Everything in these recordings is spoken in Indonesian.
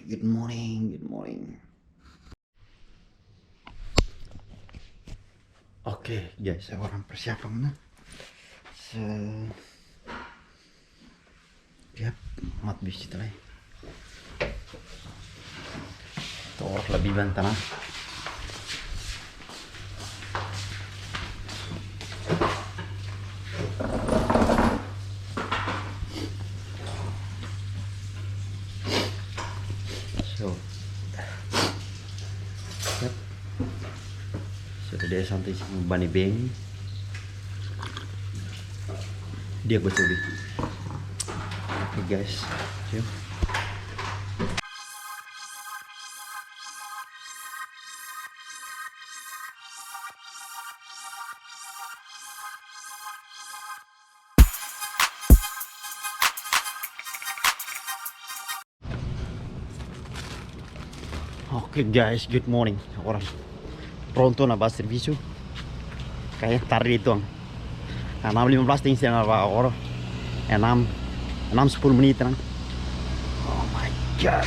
Good morning, good morning. Oke, guys, saya orang persiapan mana? Siap, mat bis itu lah. Tor lebih bantana. So, siap. Sudah dia santai sama Bani Beng. Dia gue coba. Oke guys, yuk. Oke guys, good morning. Orang pronto na ba serviço? Kayak tadi itu ang 6:15 tinggi na ba orang? 6:10 menit lang. Oh my god.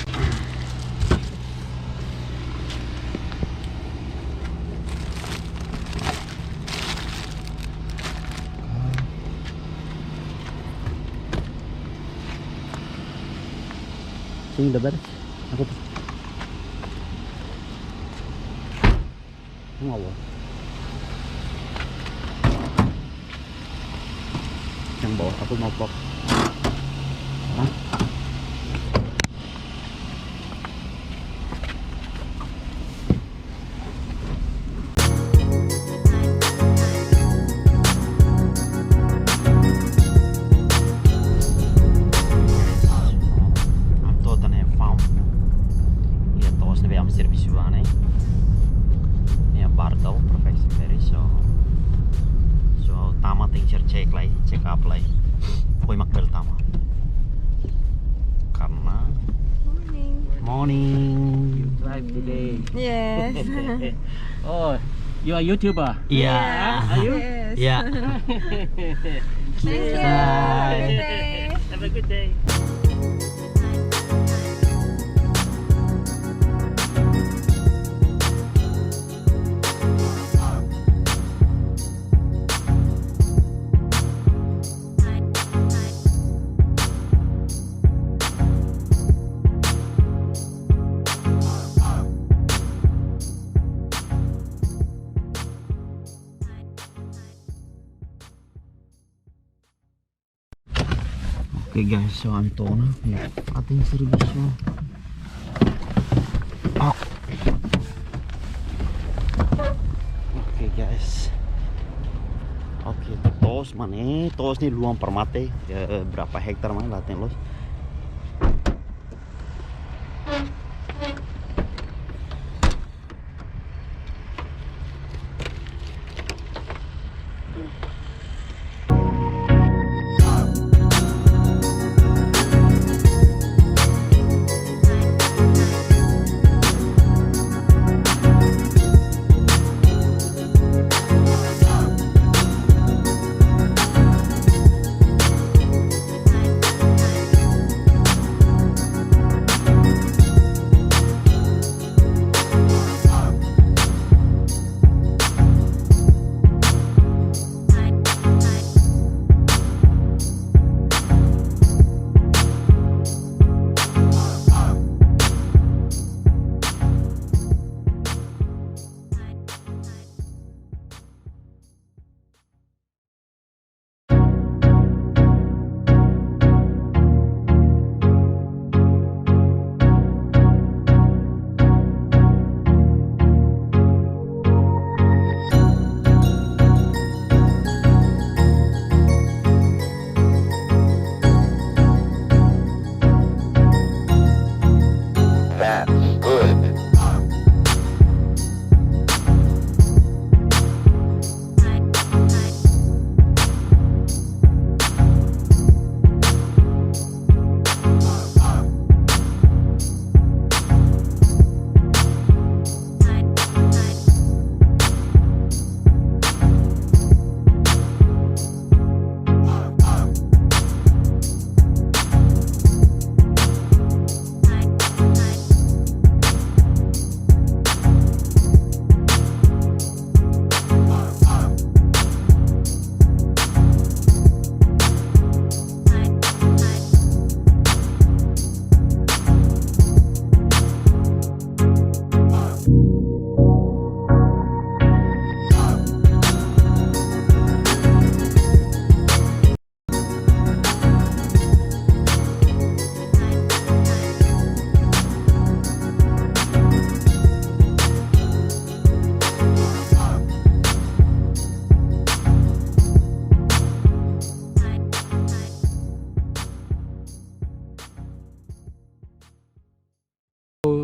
Sini udah beres. Aku tuh. Mau apa? Yang bawah aku mau pop. Hah? Check up lagi. Pokoknya makbel tama. Karena morning. You drive today. Yes. Oh, you are YouTuber? Iya. Are you? Yes. Iya. Thank you. Bye. Good day. Have a good day. Oke guys, so Antona ating servisyo. Oke guys. Oke, tos mana? Tos nih luang permate. Berapa hektar mana latihan los?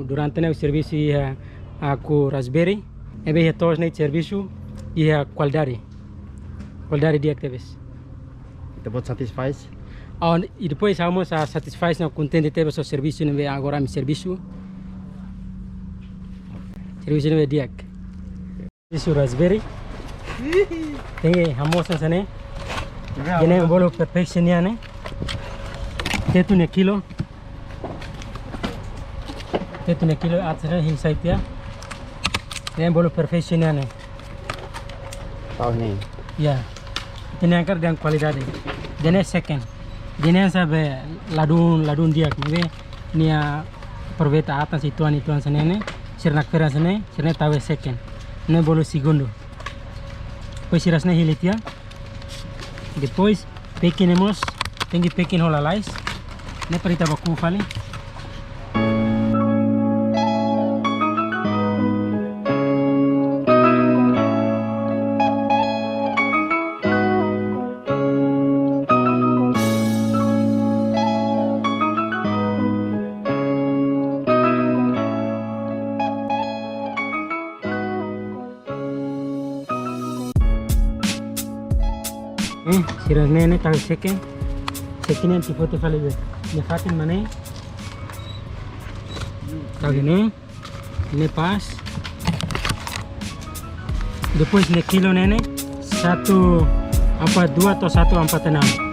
durante o serviço ia com Raspberry, e bem todos no serviço ia qualidade dia que teve. Ito po satisfies. E depois vamos a satisfazer no contente teve o serviço no agora meu serviço no dia. Serviço Raspberry. Tem vamos sana. Gene bolo perfection ya ne. Tetu ne kilo atsara hin saitia. Gene bolo perfection ya ne. Tahu ni. Ya. Ini angkat dan kualitas. Gene second. Gene sabe ladun dia kme nia proveta atas ituan sana ne. Sirnak fera sana, sirne tawe second. Ne bolo segundo. Depois sirasne hilitia. Depois pequenemos, tem que pequeno rolalais, né para itaba com fale. Siras nene tahu second yang tipo te fale ne fatin mane tahu ini pas depois ne kilo nene 142 atau 146.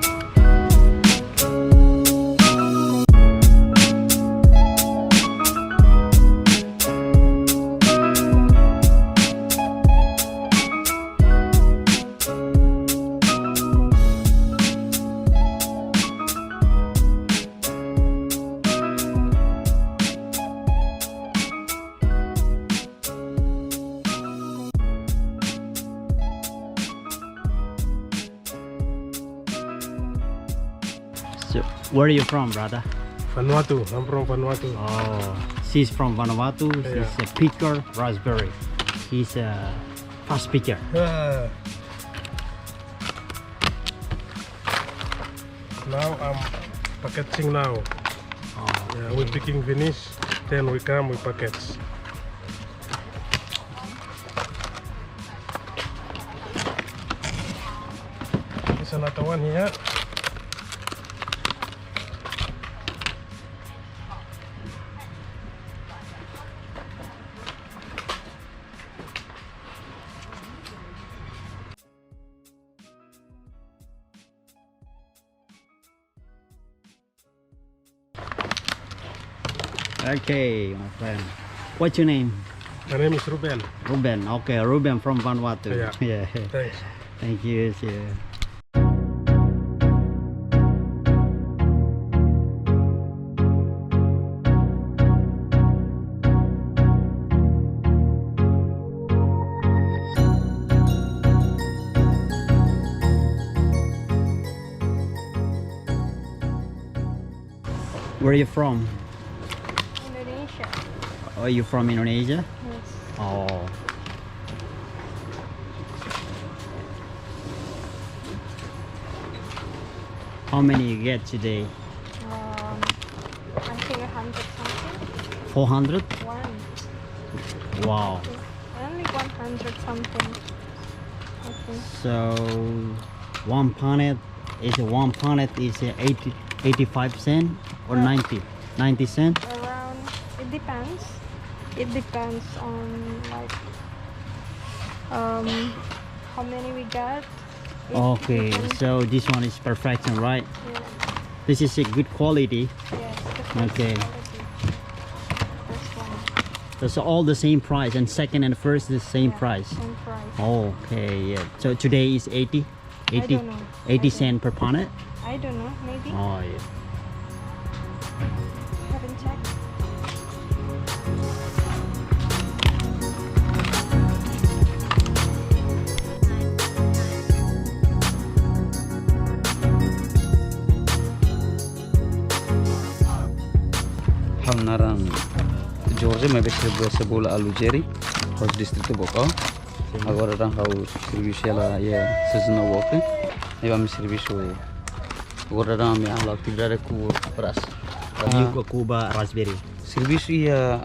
So, where are you from, brother? Vanuatu, I'm from Vanuatu. Oh, she's from Vanuatu. Yeah. She's a picker raspberry. He's a fast picker. Now I'm packaging now. Oh, Yeah, we're picking finish, then we come with packets. There's another one here. okay, my friend. What's your name? My name is Ruben. Ruben. Okay, Ruben from Vanuatu. Yeah. Yeah. Thanks. Thank you. See you. Where are you from? Indonesia. Are you from Indonesia? Yes. Oh. How many you get today? I think 100 something. 400? One. Wow. Only 100 something. I think. So one pound is 85 cent or 90 cent. Around, it depends. It depends on like how many we got. It Okay, depends. so this one is perfection, right? Yeah. This is a good quality. Yes. The first Okay. quality. First one. That's all the same price, and second and first the same Yeah, price. Same price. Okay, yeah. So today is 80 I don't know. 80 cent per pound. I don't know. Maybe. Oh yeah. Haven't checked. Hal naran Georgia may bola alu jeri house district boko agora ran house service la ya seasonal work e vamos serviço agora ran me ala actividade ku pras Yuko Cuba raspberry. serviço ia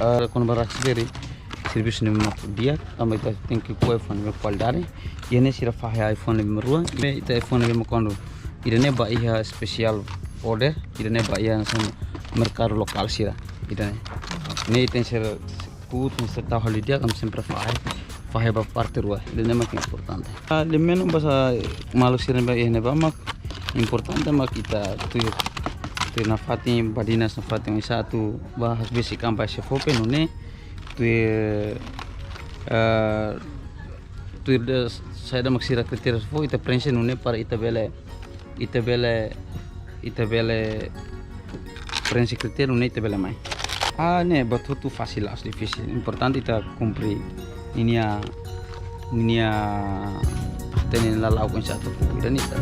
Quando vai raspberry serviço nem mat dia também tem que pôr iPhone com qualidade e nem se faz iPhone nem merua e iPhone nem quando ele nem vai special order ele nem vai mercado lokal sih ele nem tem ser put se tahu hal dia kami sempre faz ba parte rua ele nem mais importante le menos bahasa malu sih nem ba mak importante mak kita tu na fatin badinas na fatin satu bahas basic kampai se fope no ne tu saya dah maksira kriteria fo ita prensa no ne para ita bele prensa kriteria no ne ita bele mai ne betul tu fácil as difícil importante ita cumprir ini tenin lalau con satu dan ita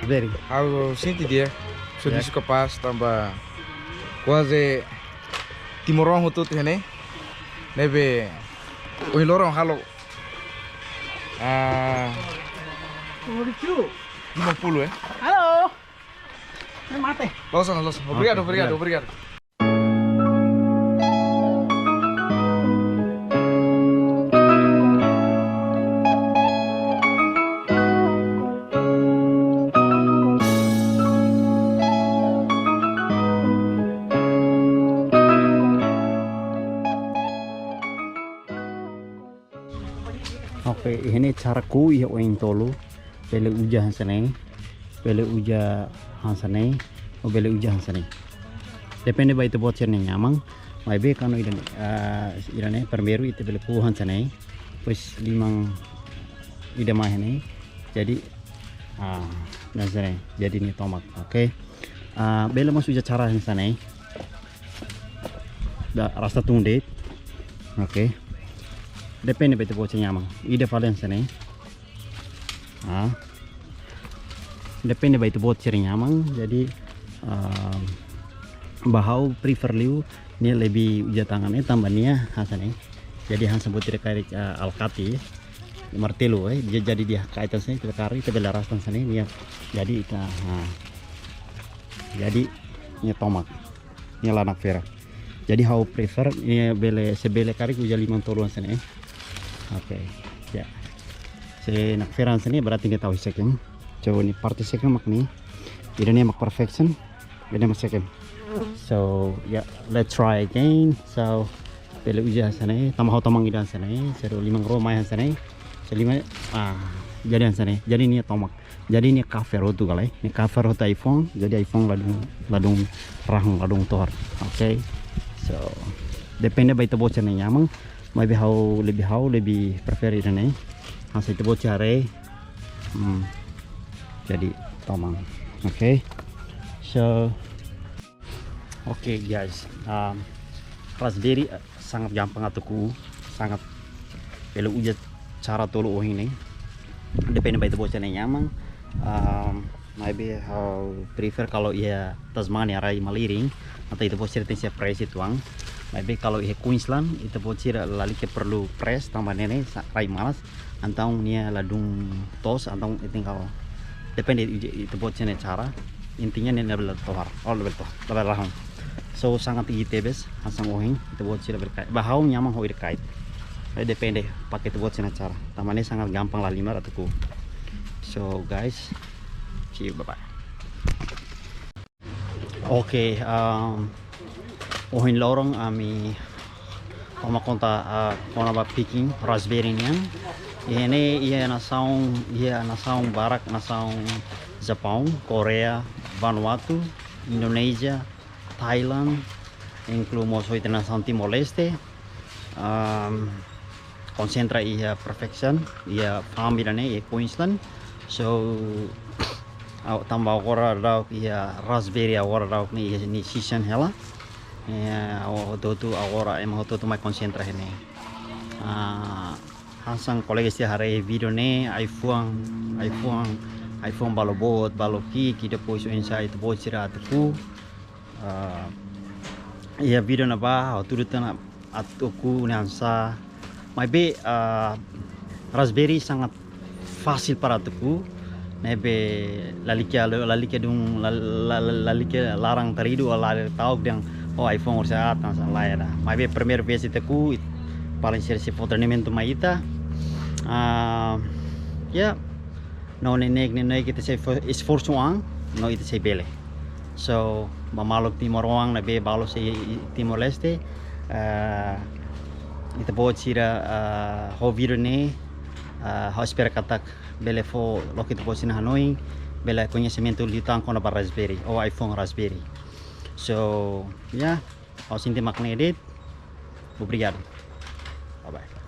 Very. Aku senti dia sudah suka pas tambah quase timorong hutut ini nebe oi lorong halo 50 Halo. Mate. los obrigado Oke, ini caraku ya oing tolu. Bele uja hansane, bele uja hansane, bele uja hansane. Depende ba itu bocor nih nyamang. Mai be kanu idane permeru itu bele pu hansane. Pues limang ida mah ini. Jadi hansane. Jadi ini tomat. Oke. Bele mas uja cara hansane. Da rasa tundet. Oke. Depende ba itu bocor nyamang. Ida valencia nih. Depende ba itu bocor nyamang. Jadi bahau prefer liu ni lebih uja tangannya tambahnya hasan jadi hasan butir karik alkati martelo jadi dia kaitan saya kita kari kita bela rastan sana ini jadi kita jadi ini tomat ini lanak vera jadi how prefer ini bele sebele karik uja 5 toluan sana oke ya se nak vera sana berarti kita tahu second coba ini party second mak nih ini mak perfection ini mak second. So yeah, let's try again. So pele uja sana tamah tamang idan sana seru 5 romai sana selima jadi sana jadi ini tomak jadi ini kafe rotu galai ini kafe rotu iPhone jadi iPhone ladung rahung ladung tor okay so depende ba itu bocor nih nyamang maybe how lebih prefer ini hasil itu bocor jadi tomang okay so Oke guys, raspberry sangat gampang atuku, sangat pelu uja cara tolu ini. Depende ba itu bocornya nyamang. Maybe how prefer kalau ia Tasmania rai maliring atau itu bocor tensi press tuang. Maybe kalau ia Queensland itu bocor lali ke perlu press tambah nene rai malas. Antau nia ladung tos antau tinggal depende itu bocornya cara. Intinya nih level tohar, level rahang. So sangat tinggi tebes hansang ohing itu buat sila berkait bahau nyamang hoi berkait depende pakai itu buat sila cara tamannya sangat gampang lah 5 ratuku so guys see you bye bye okay ohin lorong ami oma konta kona ba picking raspberry niang ini ia nasaung barak nasaung Jepang Korea Vanuatu Indonesia Thailand, incluso soy internacional Timor Leste, concentra ia perfection, ia family ia Queensland, so tambah orang dah ia raspberry orang dah ni season hela, tu agora em hoto tu mai concentra hene hansang colegas de hari video ne iPhone balobot baloki ki depois o inside tu bocira tu ia video na ba tudo tan atuku nansa mai be Raspberry sangat fácil para tuku nebe lalike larang tarido ala tahu yang iPhone ursa tan laera mai be primeira vez itaku paling serse treinamento maita no ne kita se esforço ang no ita se bele so mamalok Timor Wang na be balo se Timor Leste ita bo tira ho video ne ho espera katak bele fo lo que te pode na Hanoi bele conhecimento litang com a Raspberry ou iPhone Raspberry so ao sinti makna edit obrigado bye bye